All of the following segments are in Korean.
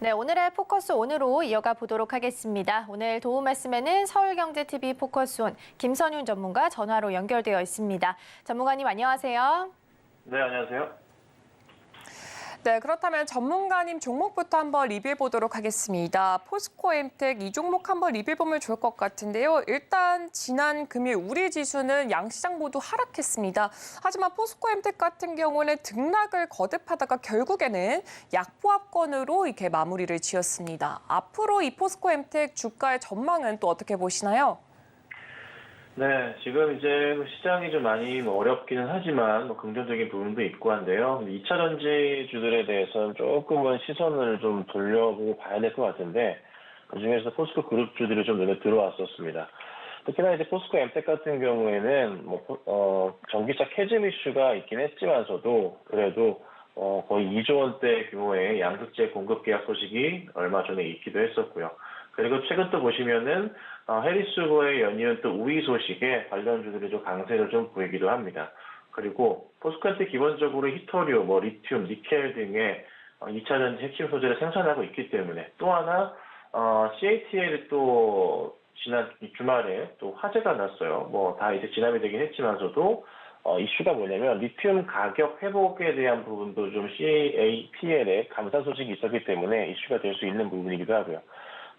네, 오늘의 포커스 온으로 이어가 보도록 하겠습니다. 오늘 도움 말씀에는 서울경제TV 포커스온 김선윤 전문가 전화로 연결되어 있습니다. 전문가님 안녕하세요. 네, 안녕하세요. 네, 그렇다면 전문가님 종목부터 한번 리뷰해 보도록 하겠습니다. 포스코엠텍 이 종목 한번 리뷰해 보면 좋을 것 같은데요. 일단 지난 금일 우리 지수는 양시장 모두 하락했습니다. 하지만 포스코엠텍 같은 경우는 등락을 거듭하다가 결국에는 약보합권으로 이렇게 마무리를 지었습니다. 앞으로 이 포스코엠텍 주가의 전망은 또 어떻게 보시나요? 네, 지금 이제 시장이 좀 많이 어렵기는 하지만 긍정적인 부분도 있고 한데요. 2차 전지주들에 대해서는 조금은 시선을 좀 돌려보고 봐야 될 것 같은데 그중에서 포스코 그룹주들이 좀 눈에 들어왔었습니다. 특히나 이제 포스코 엠텍 같은 경우에는 전기차 캐즘 이슈가 있긴 했지만서도 그래도 거의 2조 원대 규모의 양극재 공급 계약 소식이 얼마 전에 있기도 했었고요. 그리고 최근 또 보시면은 해리스 후보의 연이은 또 우위 소식에 관련주들이 좀 강세를 좀 보이기도 합니다. 그리고 포스코한테 기본적으로 히토리움, 리튬, 니켈 등의 2차 전지 핵심 소재를 생산하고 있기 때문에 또 하나 CATL이 또 지난 주말에 또 화재가 났어요. 다 이제 진압이 되긴 했지만서도 이슈가 뭐냐면 리튬 가격 회복에 대한 부분도 좀 CATL의 감산 소식이 있었기 때문에 이슈가 될 수 있는 부분이기도 하고요.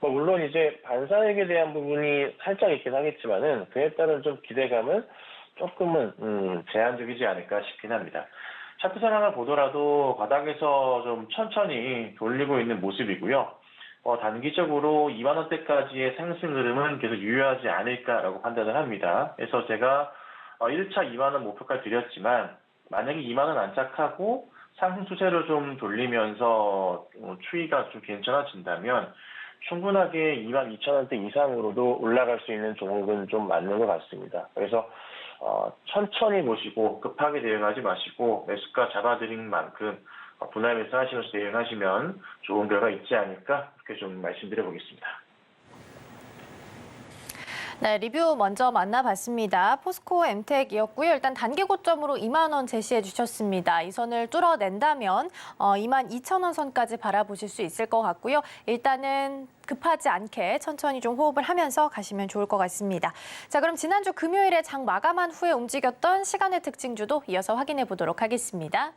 물론 이제 반사액에 대한 부분이 살짝 있긴 하겠지만은 그에 따른 좀 기대감은 조금은 제한적이지 않을까 싶긴 합니다. 차트 상황을 보더라도 바닥에서 좀 천천히 돌리고 있는 모습이고요. 단기적으로 2만 원대까지의 상승 흐름은 계속 유효하지 않을까라고 판단을 합니다. 그래서 제가 1차 2만 원 목표까지 드렸지만 만약에 2만 원 안착하고 상승 추세로 좀 돌리면서 추이가 좀 괜찮아진다면 충분하게 2만 2천 원대 이상으로도 올라갈 수 있는 종목은 좀 맞는 것 같습니다. 그래서 천천히 보시고 급하게 대응하지 마시고 매수가 잡아드린 만큼 분할 매수하시면서 대응하시면 좋은 결과 있지 않을까 그렇게 좀 말씀드려 보겠습니다. 네, 리뷰 먼저 만나봤습니다. 포스코 엠텍이었고요. 일단 단기 고점으로 2만 원 제시해 주셨습니다. 이 선을 뚫어낸다면 2만 2천 원 선까지 바라보실 수 있을 것 같고요. 일단은 급하지 않게 천천히 좀 호흡을 하면서 가시면 좋을 것 같습니다. 자, 그럼 지난주 금요일에 장 마감한 후에 움직였던 시간의 특징주도 이어서 확인해 보도록 하겠습니다.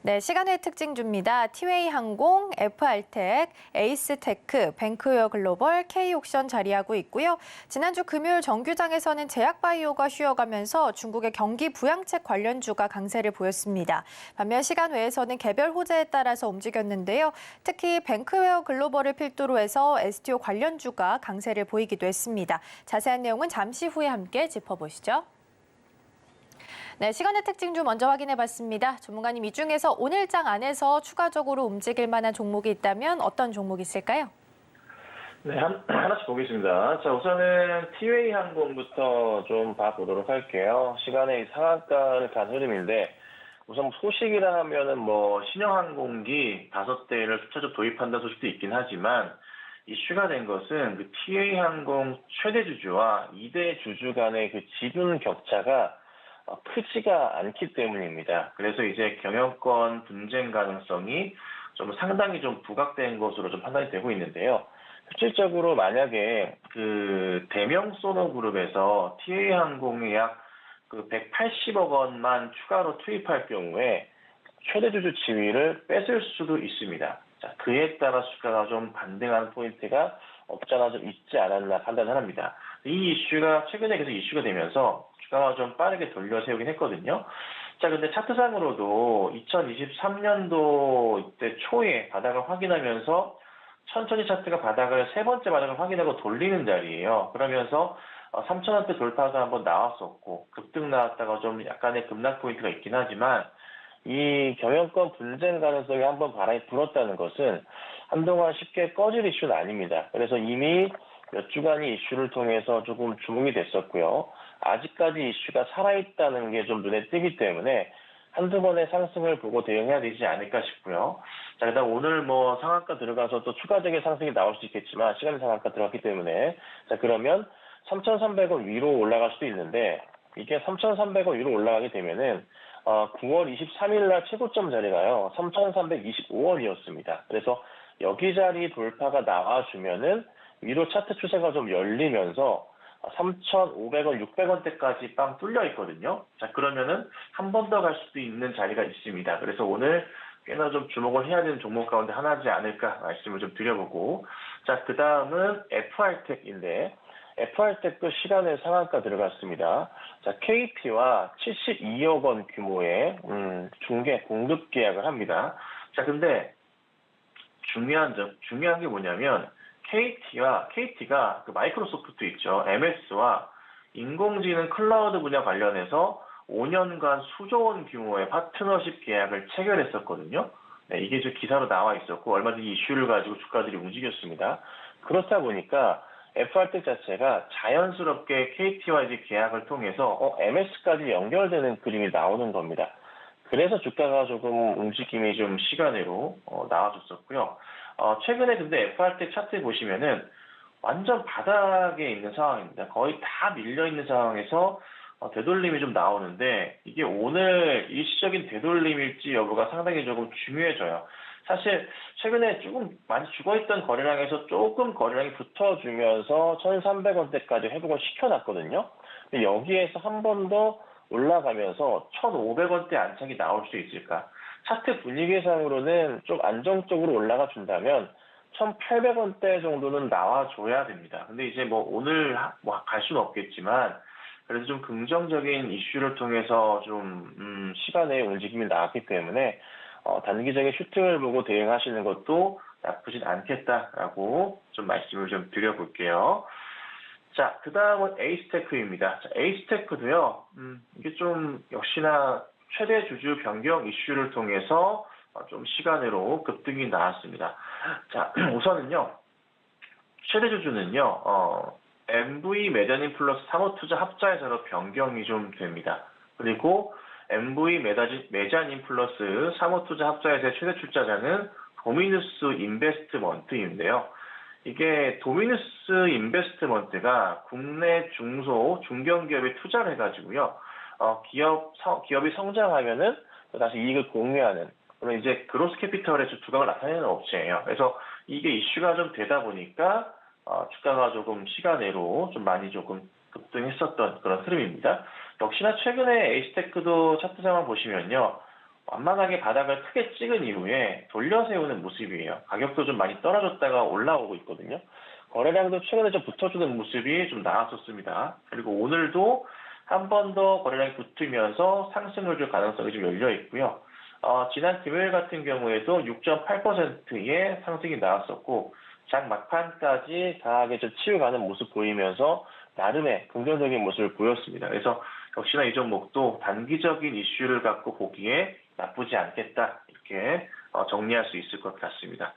네, 시간의 특징주입니다. 티웨이항공, FR텍, 에이스테크, 뱅크웨어 글로벌, K옥션 자리하고 있고요. 지난주 금요일 정규장에서는 제약바이오가 쉬어가면서 중국의 경기 부양책 관련주가 강세를 보였습니다. 반면 시간 외에서는 개별 호재에 따라서 움직였는데요. 특히 뱅크웨어 글로벌을 필두로 해서 STO 관련주가 강세를 보이기도 했습니다. 자세한 내용은 잠시 후에 함께 짚어보시죠. 네, 시간의 특징주 먼저 확인해봤습니다. 전문가님, 이 중에서 오늘장 안에서 추가적으로 움직일 만한 종목이 있다면 어떤 종목이 있을까요? 네, 하나씩 보겠습니다. 자, 우선은 티웨이 항공부터 좀 봐보도록 할게요. 시간의 상한가를 간 흐름인데 우선 소식이라 하면은 신형항공기 5대를 수차적 도입한다는 소식도 있긴 하지만 이슈가 된 것은 그 티웨이 항공 최대 주주와 2대 주주 간의 그 지분 격차가 크지가 않기 때문입니다. 그래서 이제 경영권 분쟁 가능성이 좀 상당히 좀 부각된 것으로 좀 판단이 되고 있는데요. 실질적으로 만약에 그 대명 소노그룹에서 티웨이 항공에 약 180억 원만 추가로 투입할 경우에 최대 주주 지위를 뺏을 수도 있습니다. 자, 그에 따라 주가가 좀 반등하는 포인트가 없잖아 좀 있지 않았나 판단을 합니다. 이 이슈가 최근에 계속 이슈가 되면서 주가가 좀 빠르게 돌려 세우긴 했거든요. 자, 근데 차트상으로도 2023년도 이때 초에 바닥을 확인하면서 천천히 차트가 바닥을 세 번째 바닥을 확인하고 돌리는 자리예요. 그러면서 3,000원대 돌파가 한번 나왔었고 급등 나왔다가 좀 약간의 급락 포인트가 있긴 하지만 이 경영권 분쟁 가능성이 한번 바람이 불었다는 것은 한동안 쉽게 꺼질 이슈는 아닙니다. 그래서 이미 몇 주간의 이슈를 통해서 조금 주목이 됐었고요. 아직까지 이슈가 살아있다는 게 좀 눈에 띄기 때문에 한두 번의 상승을 보고 대응해야 되지 않을까 싶고요. 자, 그다음 오늘 상한가 들어가서 또 추가적인 상승이 나올 수 있겠지만 시간의 상한가 들어갔기 때문에 자, 그러면 3,300원 위로 올라갈 수도 있는데 이게 3,300원 위로 올라가게 되면은 9월 23일 날 최고점 자리가요, 3,325원이었습니다. 그래서 여기 자리 돌파가 나와주면은 위로 차트 추세가 좀 열리면서 3,500원, 600원대까지 빵 뚫려 있거든요. 자, 그러면은 한 번 더 갈 수도 있는 자리가 있습니다. 그래서 오늘 꽤나 좀 주목을 해야 되는 종목 가운데 하나지 않을까 말씀을 좀 드려보고, 자, 그 다음은 FR텍인데, FR텍도 시간의 상한가 들어갔습니다. 자, KT와 72억 원 규모의 중개 공급 계약을 합니다. 자, 근데 중요한 게 뭐냐면 KT가 그 마이크로소프트 있죠, MS와 인공지능 클라우드 분야 관련해서 5년간 수조 원 규모의 파트너십 계약을 체결했었거든요. 네, 이게 저 기사로 나와 있었고 얼마 전 이슈를 가지고 주가들이 움직였습니다. 그렇다 보니까 FR텍 자체가 자연스럽게 KT와 이제 계약을 통해서 MS까지 연결되는 그림이 나오는 겁니다. 그래서 주가가 조금 움직임이 좀 시간으로 나와줬었고요. 최근에 근데 FR텍 차트 보시면은 완전 바닥에 있는 상황입니다. 거의 다 밀려 있는 상황에서 되돌림이 좀 나오는데, 이게 오늘 일시적인 되돌림일지 여부가 상당히 조금 중요해져요. 사실 최근에 조금 많이 죽어있던 거래량에서 조금 거래량이 붙어주면서 1,300원대까지 회복을 시켜놨거든요. 근데 여기에서 한 번 더 올라가면서 1,500원대 안착이 나올 수 있을까? 차트 분위기상으로는 좀 안정적으로 올라가 준다면 1,800원대 정도는 나와줘야 됩니다. 근데 이제 뭐 오늘 갈 수는 없겠지만 그래도 좀 긍정적인 이슈를 통해서 좀 시간의 움직임이 나왔기 때문에 단기적인 슈팅을 보고 대응하시는 것도 나쁘진 않겠다라고 좀 말씀을 좀 드려볼게요. 자, 그 다음은 에이스테크입니다. 자, 에이스테크도요, 이게 좀 역시나 최대 주주 변경 이슈를 통해서 좀 시간으로 급등이 나왔습니다. 자, 우선은요, 최대 주주는요, MV 메자닌 플러스 사모투자 합자에서로 변경이 좀 됩니다. 그리고 MV 메자닌 플러스 사모투자 합자에서의 최대 출자자는 도미누스 인베스트먼트인데요. 이게 도미누스 인베스트먼트가 국내 중소 중견기업에 투자를 해가지고요, 기업이 성장하면은 또 다시 이익을 공유하는 그런 이제 그로스 캐피털의 두각을 나타내는 업체예요. 그래서 이게 이슈가 좀 되다 보니까 주가가 조금 시간외로 좀 많이 조금 급등했었던 그런 흐름입니다. 역시나 최근에 에이스테크도 차트 상황 보시면요, 완만하게 바닥을 크게 찍은 이후에 돌려 세우는 모습이에요. 가격도 좀 많이 떨어졌다가 올라오고 있거든요. 거래량도 최근에 좀 붙어주는 모습이 좀 나왔었습니다. 그리고 오늘도 한 번 더 거래량이 붙으면서 상승을 줄 가능성이 좀 열려 있고요. 지난 금요일 같은 경우에도 6.8%의 상승이 나왔었고, 장 막판까지 강하게 좀 치유가는 모습 보이면서 나름의 긍정적인 모습을 보였습니다. 그래서 역시나 이 종목도 단기적인 이슈를 갖고 보기에 나쁘지 않겠다, 이렇게 정리할 수 있을 것 같습니다.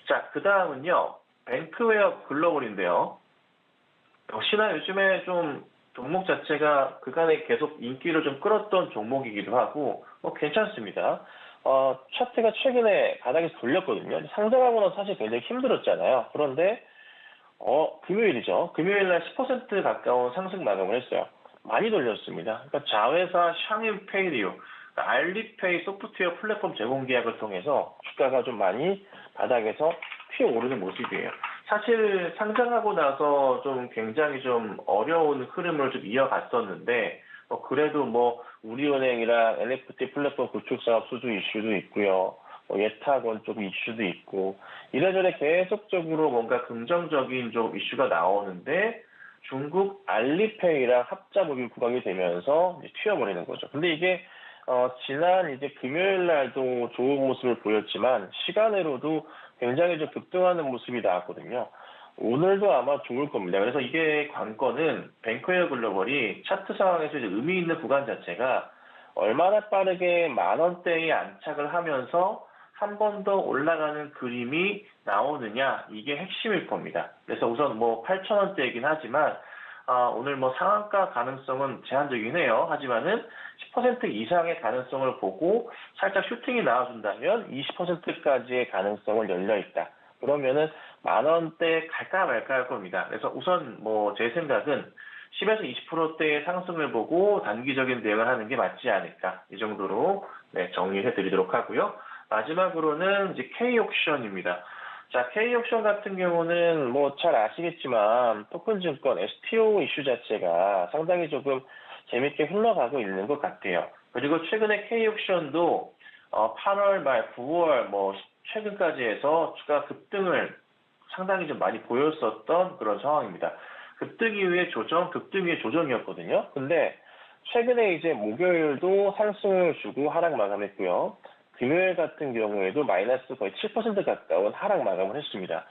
자, 그 다음은요, 뱅크웨어 글로벌인데요. 역시나 요즘에 좀 종목 자체가 그간에 계속 인기를 좀 끌었던 종목이기도 하고 괜찮습니다. 차트가 최근에 바닥에서 돌렸거든요. 상장하고는 사실 굉장히 힘들었잖아요. 그런데 금요일이죠. 금요일 날 10% 가까운 상승 마감을 했어요. 많이 돌렸습니다. 그러니까 자회사 샹인페이리오, 알리페이 소프트웨어 플랫폼 제공 계약을 통해서 주가가 좀 많이 바닥에서 튀어오르는 모습이에요. 사실 상장하고 나서 좀 굉장히 좀 어려운 흐름을 좀 이어갔었는데, 그래도 우리은행이랑 NFT 플랫폼 구축 사업 수주 이슈도 있고요. 예탁원 쪽 이슈도 있고, 이래저래 계속적으로 뭔가 긍정적인 좀 이슈가 나오는데, 중국 알리페이랑 합자 법인 부각이 되면서 이제 튀어버리는 거죠. 근데 이게 지난 이제 금요일 날도 좋은 모습을 보였지만 시간으로도 굉장히 좀 급등하는 모습이 나왔거든요. 오늘도 아마 좋을 겁니다. 그래서 이게 관건은 뱅크웨어 글로벌이 차트 상황에서 이제 의미 있는 구간 자체가 얼마나 빠르게 10,000원대에 안착을 하면서 한 번 더 올라가는 그림이 나오느냐, 이게 핵심일 겁니다. 그래서 우선 8,000원대이긴 하지만 오늘 상한가 가능성은 제한적이긴 해요. 하지만은 10% 이상의 가능성을 보고 살짝 슈팅이 나와준다면 20%까지의 가능성을 열려 있다. 그러면은 10,000원대 갈까 말까 할 겁니다. 그래서 우선 제 생각은 10에서 20%대의 상승을 보고 단기적인 대응을 하는 게 맞지 않을까. 이 정도로 네, 정리해 드리도록 하고요. 마지막으로는 이제 K옵션입니다. 자, K옵션 같은 경우는 뭐 잘 아시겠지만 토큰증권 STO 이슈 자체가 상당히 조금 재밌게 흘러가고 있는 것 같아요. 그리고 최근에 K옵션도 8월 말, 9월 뭐 최근까지 해서 주가 급등을 상당히 좀 많이 보였었던 그런 상황입니다. 급등 이후에 조정, 급등 이후에 조정이었거든요. 근데 최근에 이제 목요일도 상승을 주고 하락 마감했고요. 금요일 같은 경우에도 마이너스 거의 7% 가까운 하락 마감을 했습니다.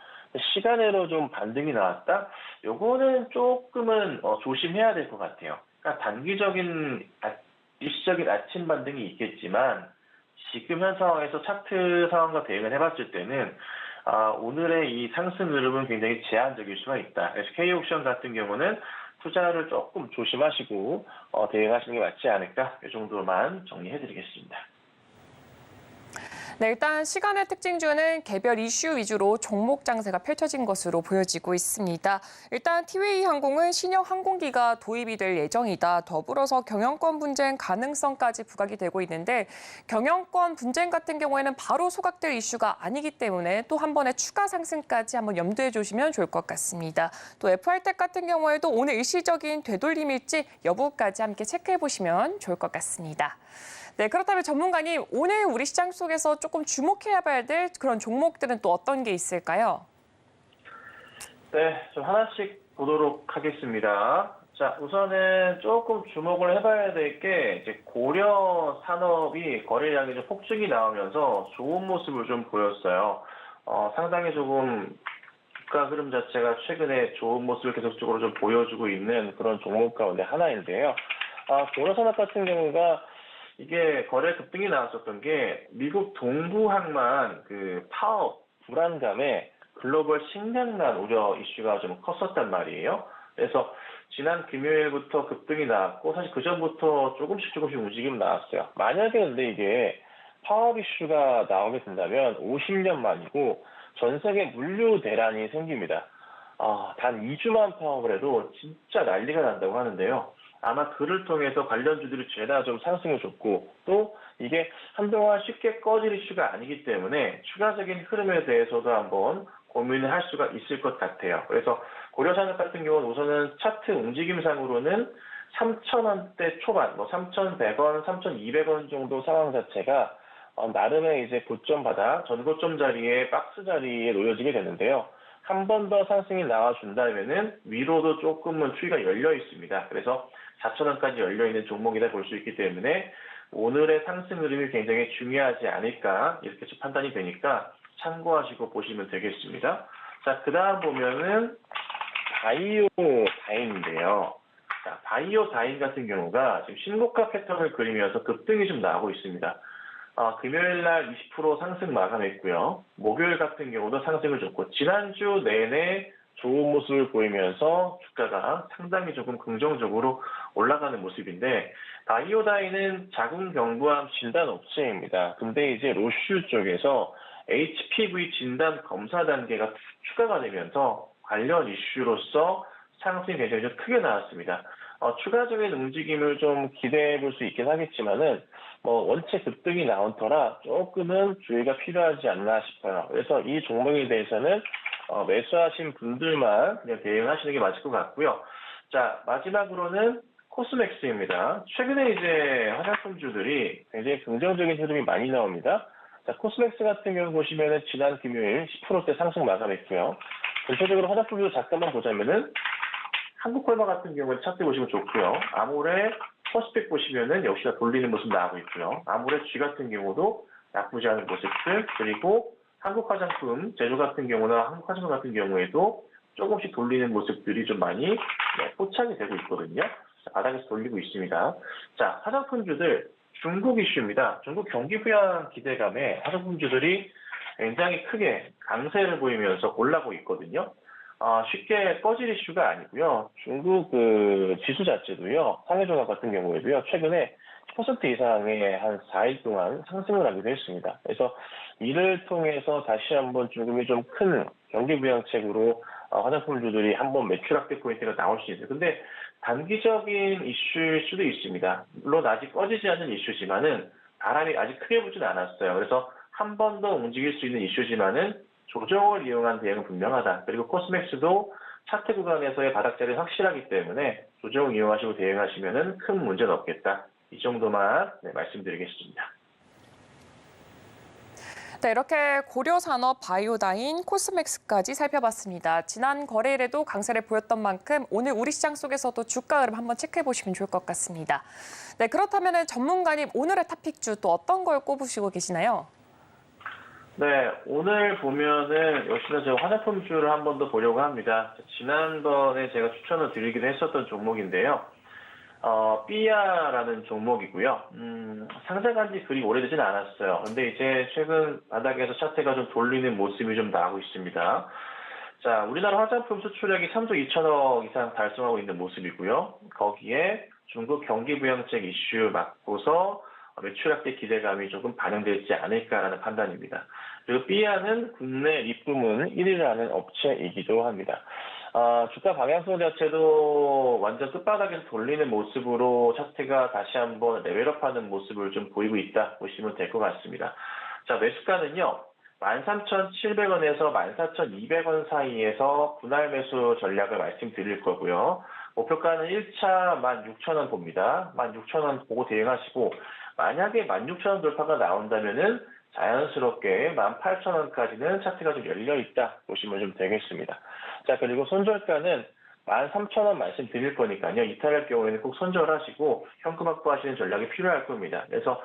시간으로 좀 반등이 나왔다? 요거는 조금은 조심해야 될 것 같아요. 그러니까 단기적인 일시적인 아침 반등이 있겠지만 지금 현 상황에서 차트 상황과 대응을 해봤을 때는 오늘의 이 상승 흐름은 굉장히 제한적일 수가 있다. 그래서 K옵션 같은 경우는 투자를 조금 조심하시고 대응하시는 게 맞지 않을까? 이 정도만 정리해드리겠습니다. 네, 일단 시간의 특징주는 개별 이슈 위주로 종목 장세가 펼쳐진 것으로 보여지고 있습니다. 일단 티웨이 항공은 신형 항공기가 도입이 될 예정이다. 더불어서 경영권 분쟁 가능성까지 부각이 되고 있는데 경영권 분쟁 같은 경우에는 바로 소각될 이슈가 아니기 때문에 또 한 번의 추가 상승까지 한번 염두에 두시면 좋을 것 같습니다. 또 FR텍 같은 경우에도 오늘 일시적인 되돌림일지 여부까지 함께 체크해 보시면 좋을 것 같습니다. 네, 그렇다면 전문가님, 오늘 우리 시장 속에서 조금 주목해야 봐야 될 그런 종목들은 또 어떤 게 있을까요? 네, 좀 하나씩 보도록 하겠습니다. 자, 우선은 조금 주목을 해봐야 될 게 이제 고려 산업이 거래량이 좀 폭증이 나오면서 좋은 모습을 좀 보였어요. 상당히 조금 주가 흐름 자체가 최근에 좋은 모습을 계속적으로 좀 보여주고 있는 그런 종목 가운데 하나인데요. 고려 산업 같은 경우가 이게 거래 급등이 나왔었던 게 미국 동부항만 그 파업 불안감에 글로벌 식량난 우려 이슈가 좀 컸었단 말이에요. 그래서 지난 금요일부터 급등이 나왔고 사실 그 전부터 조금씩 움직임이 나왔어요. 만약에 근데 이게 파업 이슈가 나오게 된다면 50년 만이고 전 세계 물류 대란이 생깁니다. 단 2주만 파업을 해도 진짜 난리가 난다고 하는데요. 아마 그를 통해서 관련주들이 죄다 좀 상승을 줬고 또 이게 한동안 쉽게 꺼질 이슈가 아니기 때문에 추가적인 흐름에 대해서도 한번 고민을 할 수가 있을 것 같아요. 그래서 고려산업 같은 경우는 우선은 차트 움직임상으로는 3,000원대 초반, 3,100원, 3,200원 정도 상황 자체가 나름의 이제 고점 바닥, 전고점 자리에 박스 자리에 놓여지게 되는데요. 한 번 더 상승이 나와준다면은 위로도 조금은 추이가 열려 있습니다. 그래서 4,000원까지 열려있는 종목이다 볼 수 있기 때문에 오늘의 상승 흐름이 굉장히 중요하지 않을까 이렇게 판단이 되니까 참고하시고 보시면 되겠습니다. 자, 그 다음 보면은 바이오 다인인데요. 자, 바이오 다인 같은 경우가 지금 신고가 패턴을 그리면서 급등이 좀 나오고 있습니다. 금요일 날 20% 상승 마감했고요. 목요일 같은 경우도 상승을 줬고 지난주 내내 좋은 모습을 보이면서 주가가 상당히 조금 긍정적으로 올라가는 모습인데 바이오다인은 자궁경부암 진단 업체입니다. 근데 이제 로슈 쪽에서 HPV 진단 검사 단계가 추가가 되면서 관련 이슈로서 상승이 굉장히 좀 크게 나왔습니다. 추가적인 움직임을 좀 기대해 볼 수 있긴 하겠지만은 원체 급등이 나온 터라 조금은 주의가 필요하지 않나 싶어요. 그래서 이 종목에 대해서는 매수하신 분들만 그냥 대응하시는 게 맞을 것 같고요. 자, 마지막으로는 코스맥스입니다. 최근에 이제 화장품주들이 굉장히 긍정적인 흐름이 많이 나옵니다. 자, 코스맥스 같은 경우 보시면은 지난 금요일 10%대 상승 마감했고요. 전체적으로 화장품주 잠깐만 보자면은 한국콜바 같은 경우는 차트 보시면 좋고요. 아모레, 퍼스펙 보시면은 역시나 돌리는 모습 나오고 있고요. 아모레 G 같은 경우도 나쁘지 않은 모습들, 그리고 한국화장품, 제조 같은 경우나 한국화장품 같은 경우에도 조금씩 돌리는 모습들이 좀 많이 포착이 되고 있거든요. 바닥에서 돌리고 있습니다. 자, 화장품주들 중국 이슈입니다. 중국 경기 부양 기대감에 화장품주들이 굉장히 크게 강세를 보이면서 올라가고 있거든요. 쉽게 꺼질 이슈가 아니고요. 중국 그 지수 자체도요. 상해종합 같은 경우에도요. 최근에 10% 이상의 한 4일 동안 상승을 하기도 했습니다. 그래서 이를 통해서 다시 한번 중국이 좀 큰 경기 부양책으로 화장품주들이 한번 매출 확대 포인트가 나올 수 있어요. 근데 단기적인 이슈일 수도 있습니다. 물론 아직 꺼지지 않는 이슈지만은 바람이 아직 크게 불지는 않았어요. 그래서 한 번 더 움직일 수 있는 이슈지만은 조정을 이용한 대응은 분명하다. 그리고 코스맥스도 차트 구간에서의 바닥자리는 확실하기 때문에 조정을 이용하시고 대응하시면은 큰 문제는 없겠다. 이 정도만 말씀드리겠습니다. 네, 이렇게 고려산업, 바이오다인, 코스맥스까지 살펴봤습니다. 지난 거래일에도 강세를 보였던 만큼 오늘 우리 시장 속에서도 주가 흐름 한번 체크해 보시면 좋을 것 같습니다. 네, 그렇다면 전문가님 오늘의 탑픽주 또 어떤 걸 꼽으시고 계시나요? 네, 오늘 보면은 역시나 제가 화장품주를 한 번 더 보려고 합니다. 지난번에 제가 추천을 드리기도 했었던 종목인데요. 삐아라는 종목이고요. 상장한 지 그리 오래되진 않았어요. 근데 이제 최근 바닥에서 차트가 좀 돌리는 모습이 좀 나오고 있습니다. 자, 우리나라 화장품 수출액이 3조 2천억 이상 달성하고 있는 모습이고요. 거기에 중국 경기 부양책 이슈 맞고서 매출 확대 기대감이 조금 반영되지 않을까라는 판단입니다. 그리고 삐아는 국내 립부문 1위를 하는 업체이기도 합니다. 주가 방향성 자체도 완전 끝바닥에서 돌리는 모습으로 차트가 다시 한번 레벨업하는 모습을 좀 보이고 있다 보시면 될 것 같습니다. 자, 매수가는요. 13,700원에서 14,200원 사이에서 분할 매수 전략을 말씀드릴 거고요. 목표가는 1차 16,000원 봅니다. 16,000원 보고 대응하시고 만약에 16,000원 돌파가 나온다면은 자연스럽게 18,000원까지는 차트가 좀 열려 있다 보시면 좀 되겠습니다. 자, 그리고 손절가는 13,000원 말씀드릴 거니까요. 이탈할 경우에는 꼭 손절하시고 현금 확보하시는 전략이 필요할 겁니다. 그래서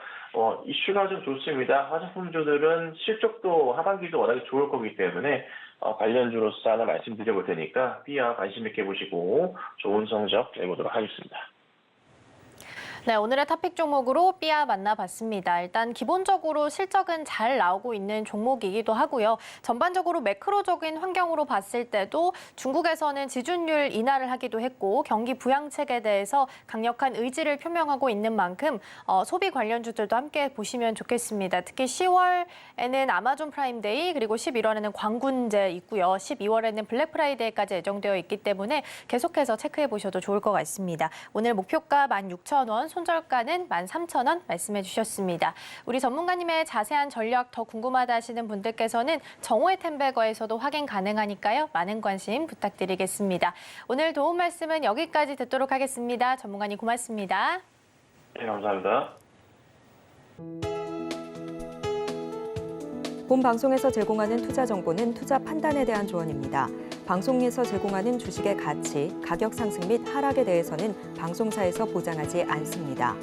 이슈가 좀 좋습니다. 화장품주들은 실적도 하반기도 워낙에 좋을 거기 때문에 관련주로서 하나 말씀드려볼 테니까 삐아 관심 있게 보시고 좋은 성적 내보도록 하겠습니다. 네, 오늘의 탑픽 종목으로 삐아 만나봤습니다. 일단 기본적으로 실적은 잘 나오고 있는 종목이기도 하고요. 전반적으로 매크로적인 환경으로 봤을 때도 중국에서는 지준율 인하를 하기도 했고 경기 부양책에 대해서 강력한 의지를 표명하고 있는 만큼 소비 관련주들도 함께 보시면 좋겠습니다. 특히 10월에는 아마존 프라임데이 그리고 11월에는 광군제 있고요. 12월에는 블랙 프라이데이까지 예정되어 있기 때문에 계속해서 체크해 보셔도 좋을 것 같습니다. 오늘 목표가 16,000원, 손절가는 13,000원 말씀해 주셨습니다. 우리 전문가님의 자세한 전략 더 궁금하다 하시는 분들께서는 정오의 템베거에서도 확인 가능하니까요. 많은 관심 부탁드리겠습니다. 오늘 도움 말씀은 여기까지 듣도록 하겠습니다. 전문가님 고맙습니다. 네, 감사합니다. 본 방송에서 제공하는 투자 정보는 투자 판단에 대한 조언입니다. 방송에서 제공하는 주식의 가치, 가격 상승 및 하락에 대해서는 방송사에서 보장하지 않습니다.